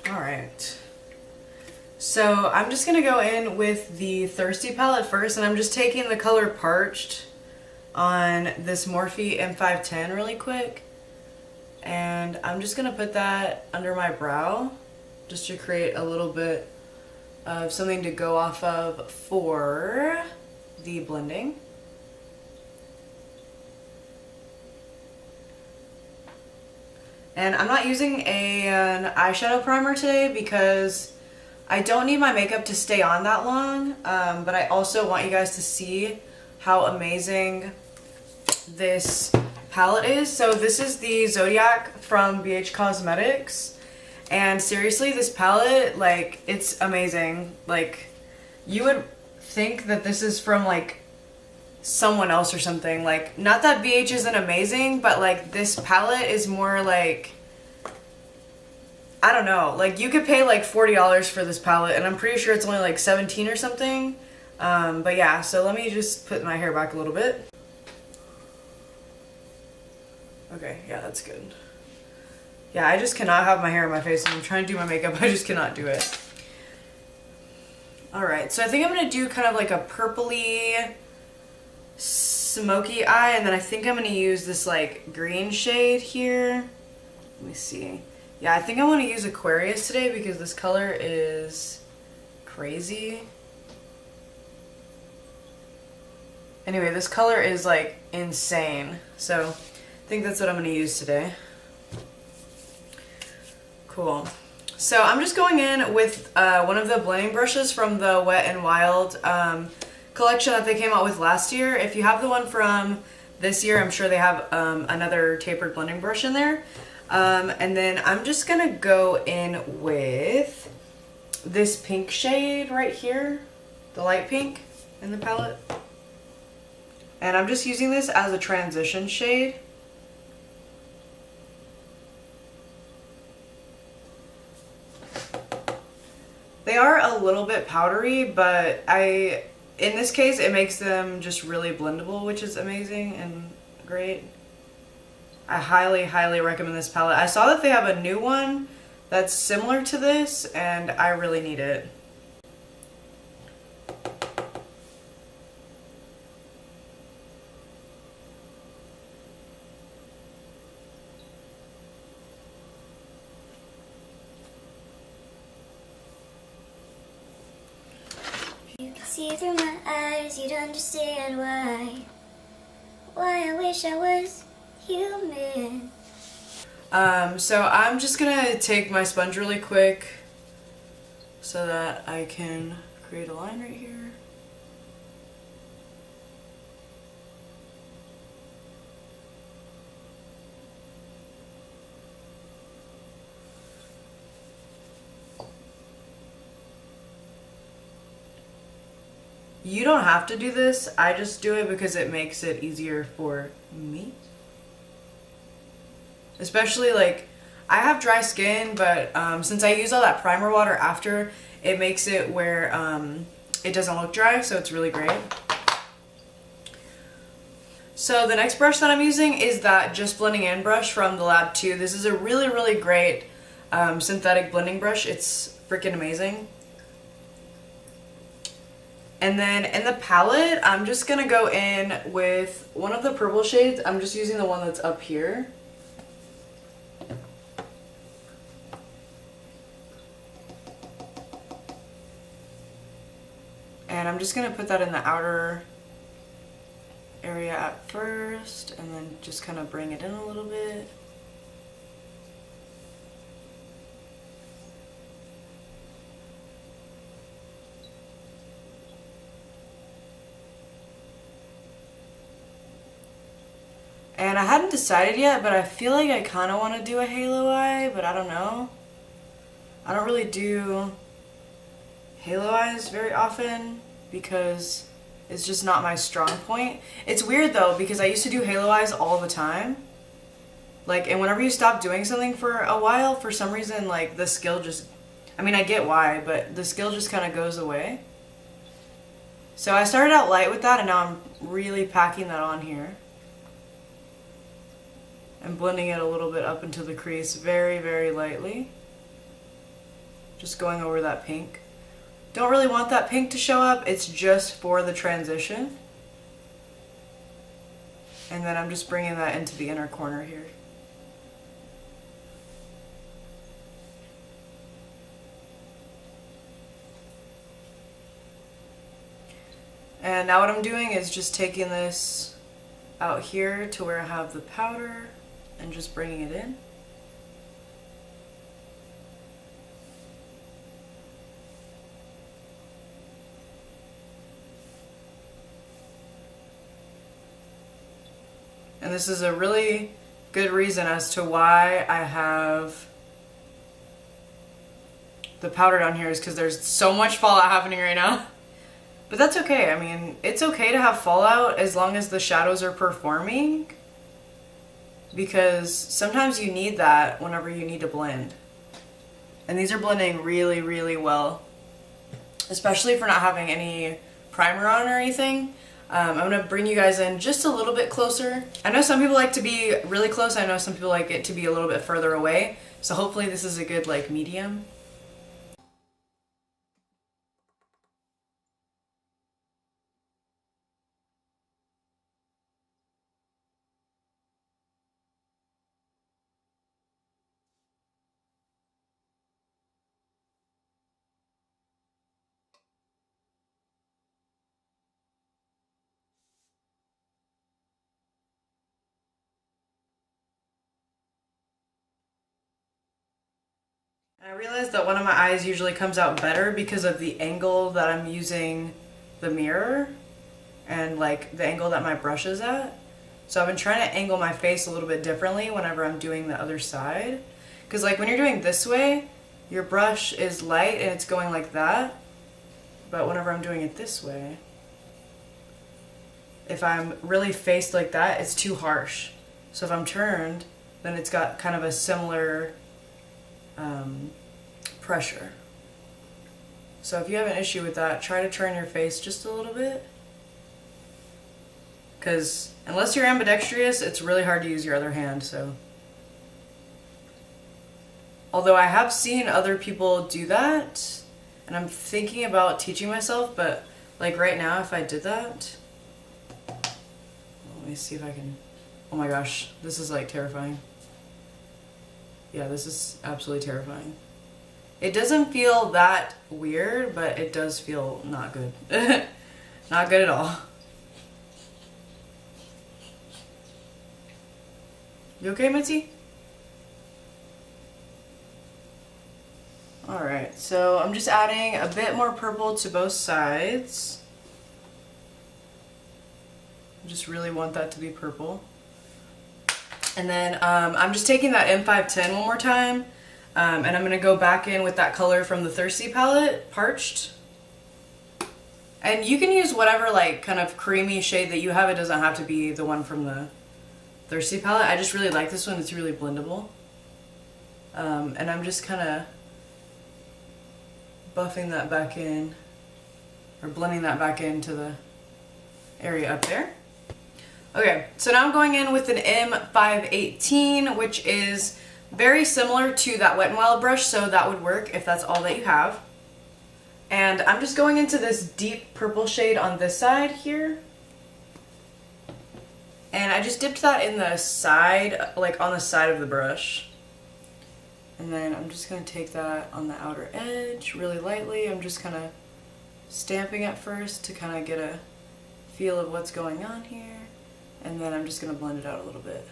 Alright. So I'm just going to go in with the Thirsty palette first, and I'm just taking the color Parched on this Morphe M510 really quick. And I'm just going to put that under my brow just to create a little bit of something to go off of for the blending. And I'm not using an eyeshadow primer today because I don't need my makeup to stay on that long, but I also want you guys to see how amazing this palette is. So this is the Zodiac from BH Cosmetics, and seriously, this palette, like, it's amazing. Like, you would think that this is from like someone else or something. Like, not that BH isn't amazing, but like this palette is more like, I don't know, like you could pay like $40 for this palette and I'm pretty sure it's only like 17 or something. But yeah, so let me just put my hair back a little bit. Okay, yeah, that's good. Yeah, I just cannot have my hair in my face when I'm trying to do my makeup. I just cannot do it. Alright, so I think I'm going to do kind of like a purpley smoky eye, and then I think I'm going to use this like green shade here. Let me see. Yeah, I think I want to use Aquarius today because this color is crazy. Anyway, this color is like insane. So I think that's what I'm going to use today. Cool. So I'm just going in with one of the blending brushes from the Wet n Wild collection that they came out with last year. If you have the one from this year, I'm sure they have another tapered blending brush in there. And then I'm just going to go in with this pink shade right here, the light pink in the palette. And I'm just using this as a transition shade. They are a little bit powdery, but in this case, it makes them just really blendable, which is amazing and great. I highly, highly recommend this palette. I saw that they have a new one that's similar to this, and I really need it. You can see through my eyes, you'd understand why I wish I was human. So I'm just gonna take my sponge really quick so that I can create a line right here. You don't have to do this, I just do it because it makes it easier for me. Especially like, I have dry skin, but since I use all that primer water after, it makes it where it doesn't look dry, so it's really great. So the next brush that I'm using is that Just Blending In brush from the Lab 2. This is a really, really great synthetic blending brush. It's freaking amazing. And then in the palette, I'm just going to go in with one of the purple shades. I'm just using the one that's up here. And I'm just going to put that in the outer area at first, and then just kind of bring it in a little bit. And I hadn't decided yet, but I feel like I kind of want to do a halo eye, but I don't know. I don't really do halo eyes very often because it's just not my strong point. It's weird though, because I used to do halo eyes all the time. Like, and whenever you stop doing something for a while, for some reason, like, the skill just, I mean, I get why, but the skill just kind of goes away. So I started out light with that, and now I'm really packing that on here. and blending it a little bit up into the crease very, very lightly. Just going over that pink. Don't really want that pink to show up, it's just for the transition. And then I'm just bringing that into the inner corner here. And now what I'm doing is just taking this out here to where I have the powder and just bringing it in. And this is a really good reason as to why I have the powder down here, is because there's so much fallout happening right now. But that's okay. I mean, it's okay to have fallout as long as the shadows are performing, because sometimes you need that whenever you need to blend. And these are blending really, really well, especially if we're not having any primer on or anything. I'm going to bring you guys in just a little bit closer. I know some people like to be really close. I know some people like it to be a little bit further away. So hopefully this is a good like medium. I realized that one of my eyes usually comes out better because of the angle that I'm using the mirror and like the angle that my brush is at. So I've been trying to angle my face a little bit differently whenever I'm doing the other side. Because like when you're doing this way, your brush is light and it's going like that. But whenever I'm doing it this way, if I'm really faced like that, it's too harsh. So if I'm turned, then it's got kind of a similar pressure. So if you have an issue with that, try to turn your face just a little bit, because unless you're ambidextrous, it's really hard to use your other hand. So although I have seen other people do that, and I'm thinking about teaching myself, but like right now if I did that, let me see if I can, oh my gosh, this is like terrifying. Yeah, this is absolutely terrifying. It doesn't feel that weird, but it does feel not good. Not good at all. You okay, Mitzi? Alright, so I'm just adding a bit more purple to both sides. I just really want that to be purple. And then I'm just taking that M510 one more time, and I'm going to go back in with that color from the Thirsty palette, Parched. And you can use whatever like kind of creamy shade that you have. It doesn't have to be the one from the Thirsty palette. I just really like this one. It's really blendable. And I'm just kind of buffing that back in, or blending that back into the area up there. Okay, so now I'm going in with an M518, which is very similar to that Wet n Wild brush, so that would work if that's all that you have. And I'm just going into this deep purple shade on this side here. And I just dipped that in the side, like on the side of the brush. And then I'm just going to take that on the outer edge really lightly. I'm just kind of stamping it first to kind of get a feel of what's going on here. And then I'm just going to blend it out a little bit.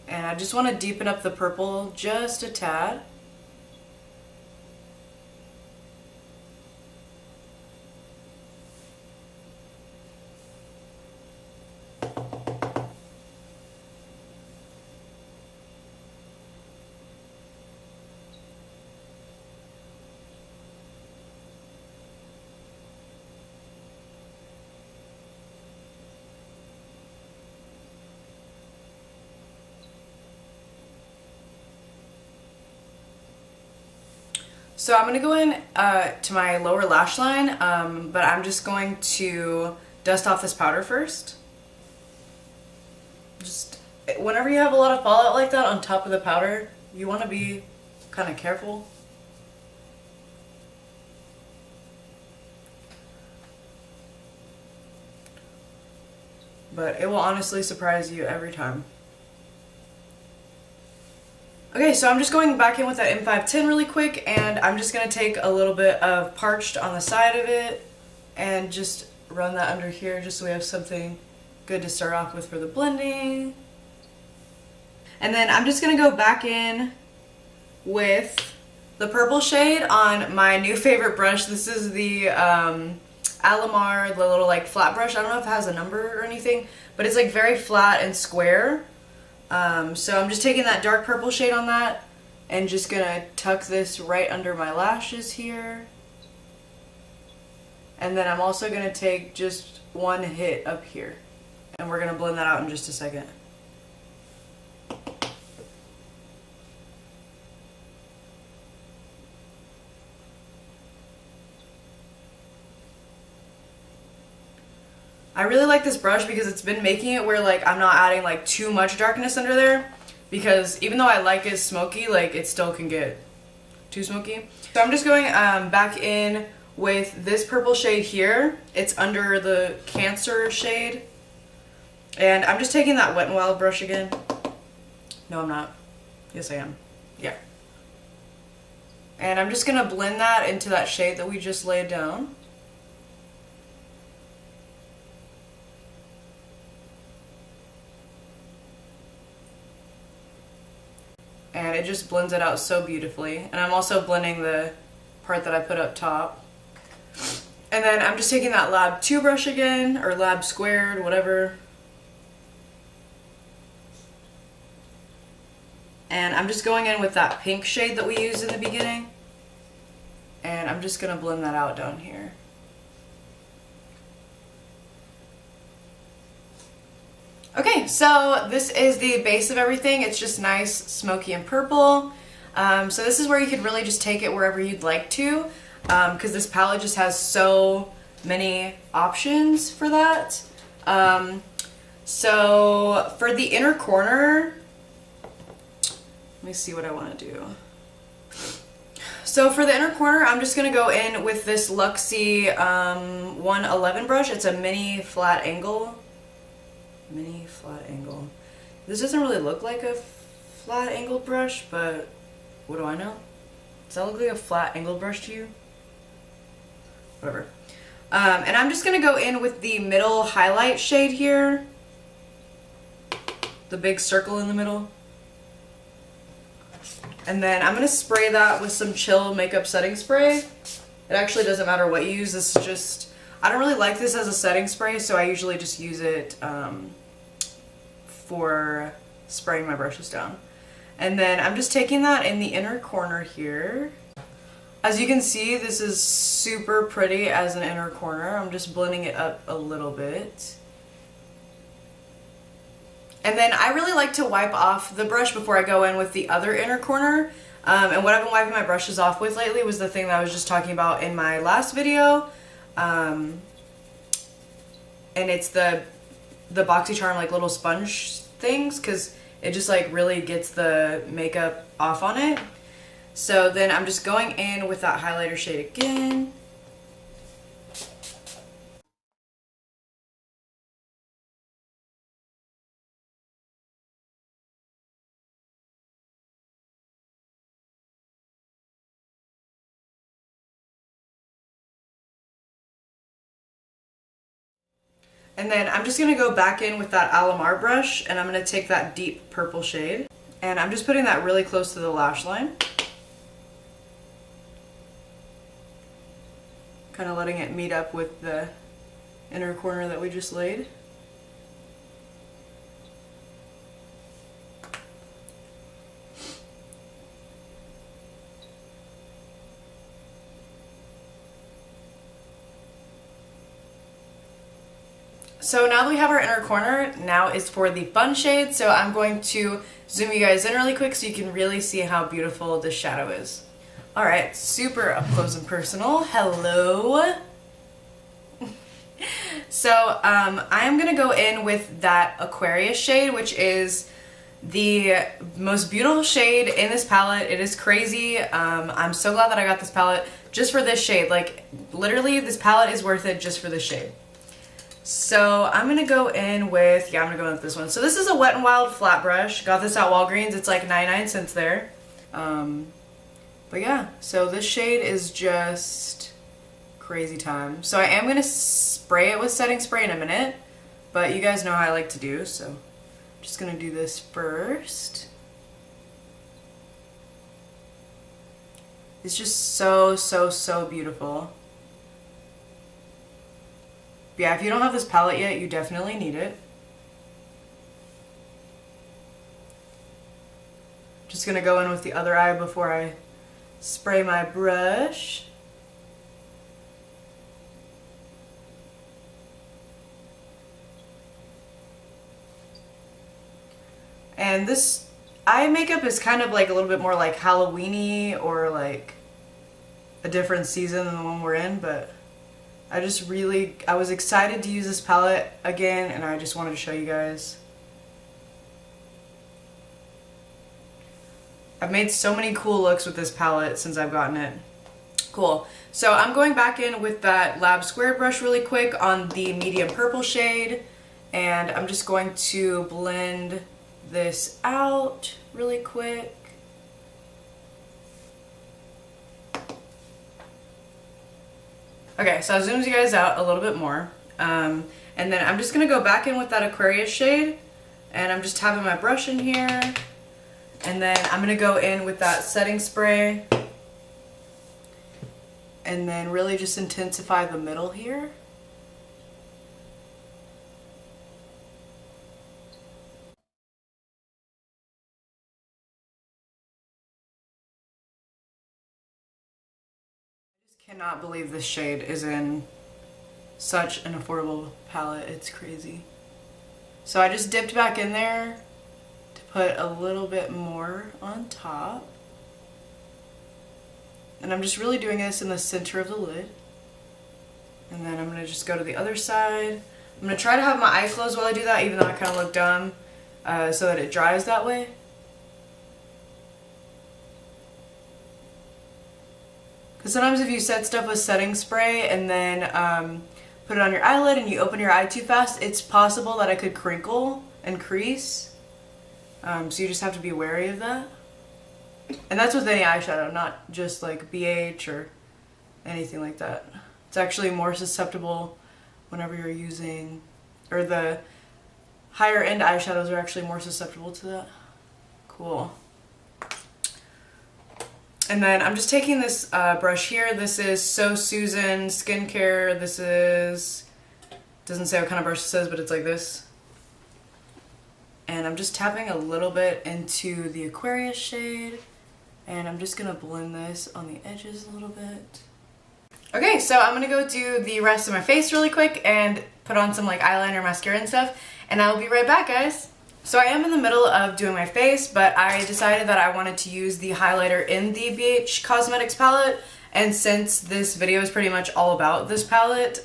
And I just want to deepen up the purple just a tad. So I'm going to go in to my lower lash line, but I'm just going to dust off this powder first. just whenever you have a lot of fallout like that on top of the powder, you want to be kind of careful. But it will honestly surprise you every time. Okay, so I'm just going back in with that M510 really quick, and I'm just going to take a little bit of parched on the side of it and just run that under here just so we have something good to start off with for the blending. And then I'm just going to go back in with the purple shade on my new favorite brush. This is the Alamar, the little like flat brush. I don't know if it has a number or anything, but it's like very flat and square. So I'm just taking that dark purple shade on that and just gonna tuck this right under my lashes here. And then I'm also gonna take just one hit up here, and we're gonna blend that out in just a second. I really like this brush because it's been making it where like I'm not adding like too much darkness under there, because even though I like it smoky, like it still can get too smoky. So I'm just going back in with this purple shade here. It's under the Cancer shade. And I'm just taking that Wet n Wild brush again. No, I'm not. Yes, I am. Yeah. And I'm just gonna blend that into that shade that we just laid down. And it just blends it out so beautifully. And I'm also blending the part that I put up top. And then I'm just taking that Lab 2 brush again, or Lab Squared, whatever. And I'm just going in with that pink shade that we used in the beginning. And I'm just gonna blend that out down here. Okay, so this is the base of everything. It's just nice, smoky, and purple. So this is where you could really just take it wherever you'd like to, because this palette just has so many options for that. So for the inner corner, let me see what I want to do. So for the inner corner, I'm just going to go in with this Luxie 111 brush. It's a mini flat angle. Mini flat angle. This doesn't really look like a flat angled brush, but what do I know? Does that look like a flat angled brush to you? Whatever. And I'm just going to go in with the middle highlight shade here. The big circle in the middle. And then I'm going to spray that with some Chill makeup setting spray. It actually doesn't matter what you use. This is just, I don't really like this as a setting spray, so I usually just use it for spraying my brushes down. And then I'm just taking that in the inner corner here. As you can see, this is super pretty as an inner corner. I'm just blending it up a little bit. And then I really like to wipe off the brush before I go in with the other inner corner. And what I've been wiping my brushes off with lately was the thing that I was just talking about in my last video. And it's the BoxyCharm like little sponge things, because it just like really gets the makeup off on it. So then I'm just going in with that highlighter shade again. And then I'm just going to go back in with that Alamar brush, and I'm going to take that deep purple shade. And I'm just putting that really close to the lash line. Kind of letting it meet up with the inner corner that we just laid. So now that we have our inner corner, now is for the fun shade. So I'm going to zoom you guys in really quick so you can really see how beautiful this shadow is. Alright, super up close and personal. Hello. So I am gonna go in with that Aquarius shade, which is the most beautiful shade in this palette. It is crazy. I'm so glad that I got this palette just for this shade. Like literally this palette is worth it just for this shade. So I'm gonna go in with, I'm gonna go in with this one. So this is a Wet n Wild flat brush. Got this at Walgreens. It's like 99 cents there. But yeah, so this shade is just crazy time. So I am gonna spray it with setting spray in a minute, but you guys know how I like to do, so I'm just gonna do this first. It's just so, so, so beautiful. But yeah, if you don't have this palette yet, you definitely need it. Just gonna go in with the other eye before I spray my brush. And this eye makeup is kind of like a little bit more like Halloween-y or like a different season than the one we're in, but I was excited to use this palette again, and I just wanted to show you guys. I've made so many cool looks with this palette since I've gotten it. Cool. So I'm going back in with that Lab Square brush really quick on the medium purple shade, and I'm just going to blend this out really quick. Okay, so I zoomed you guys out a little bit more. And then I'm just gonna go back in with that Aquarius shade, and I'm just tapping my brush in here. And then I'm gonna go in with that setting spray and then really just intensify the middle here. I just cannot believe this shade is in such an affordable palette. It's crazy. So I just dipped back in there to put a little bit more on top. And I'm just really doing this in the center of the lid. And then I'm going to just go to the other side. I'm going to try to have my eye closed while I do that, even though I kind of look dumb, so that it dries that way. Because sometimes if you set stuff with setting spray and then put it on your eyelid and you open your eye too fast, it's possible that it could crinkle and crease. So you just have to be wary of that. And that's with any eyeshadow, not just like BH or anything like that. It's actually more susceptible whenever you're using, or the higher end eyeshadows are actually more susceptible to that. Cool. And then I'm just taking this brush here. This is So Susan Skincare. This is, doesn't say what kind of brush this is, but it's like this. And I'm just tapping a little bit into the Aquarius shade. And I'm just gonna blend this on the edges a little bit. Okay, so I'm gonna go do the rest of my face really quick and put on some like eyeliner, mascara and stuff, and I will be right back, guys. So I am in the middle of doing my face, but I decided that I wanted to use the highlighter in the BH Cosmetics palette, and since this video is pretty much all about this palette,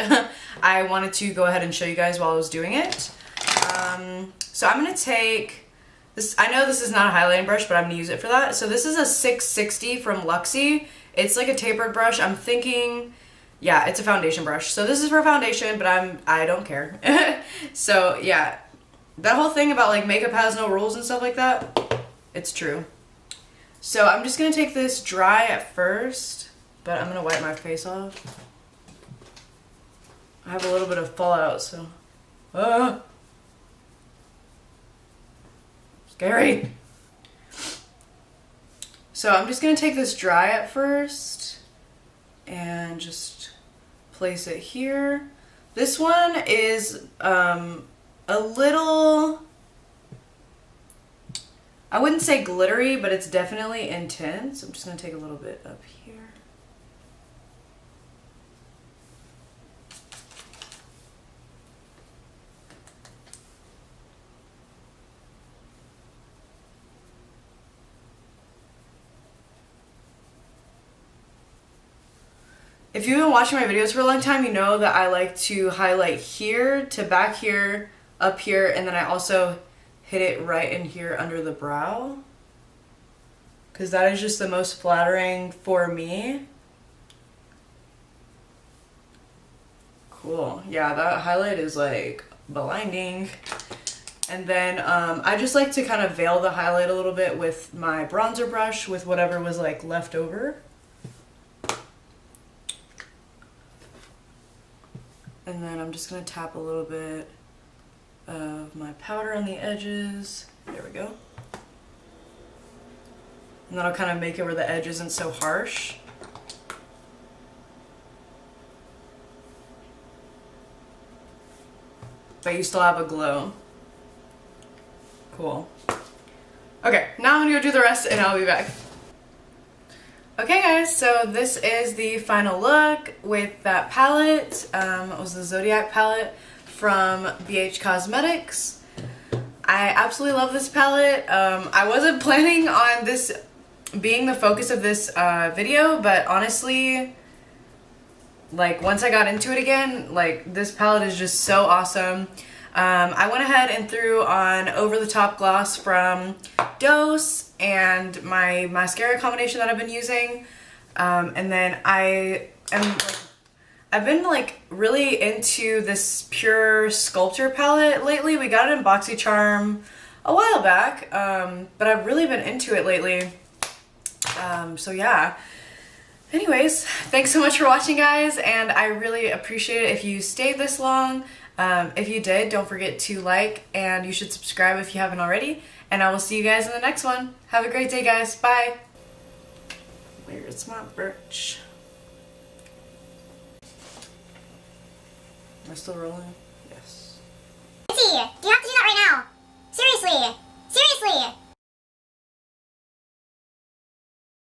I wanted to go ahead and show you guys while I was doing it. So I'm gonna take this, I know this is not a highlighting brush, but I'm gonna use it for that. So this is a 660 from Luxie. It's like a tapered brush. I'm thinking, yeah, it's a foundation brush. So this is for foundation, but I don't care. So yeah, that whole thing about like makeup has no rules and stuff like that, it's true. So I'm just gonna take this dry at first, but I'm gonna wipe my face off. I have a little bit of fallout, so. Scary. So I'm just gonna take this dry at first and just place it here. This one is a little, I wouldn't say glittery, but it's definitely intense. I'm just gonna take a little bit up here. If you've been watching my videos for a long time, you know that I like to highlight here to back here, up here, and then I also hit it right in here under the brow. Because that is just the most flattering for me. Cool. Yeah, that highlight is like blinding. And then I just like to kind of veil the highlight a little bit with my bronzer brush with whatever was like left over. And then I'm just going to tap a little bit of my powder on the edges. There we go. And that'll kind of make it where the edge isn't so harsh. But you still have a glow. Cool. Okay, now I'm gonna go do the rest and I'll be back. Okay guys, so this is the final look with that palette. It was the Zodiac palette from BH Cosmetics. I absolutely love this palette. I wasn't planning on this being the focus of this video, but honestly, like once I got into it again, like this palette is just so awesome. I went ahead and threw on Over the Top Gloss from Dose and my mascara combination that I've been using. And then I've been like really into this Pure Sculpture palette lately. We got it in BoxyCharm a while back, but I've really been into it lately. So yeah. Anyways, thanks so much for watching guys, and I really appreciate it if you stayed this long. If you did, don't forget to like, and you should subscribe if you haven't already, and I will see you guys in the next one. Have a great day guys, bye! Where's my birch? Am I still rolling? Yes. Lindsay, you have to do that right now.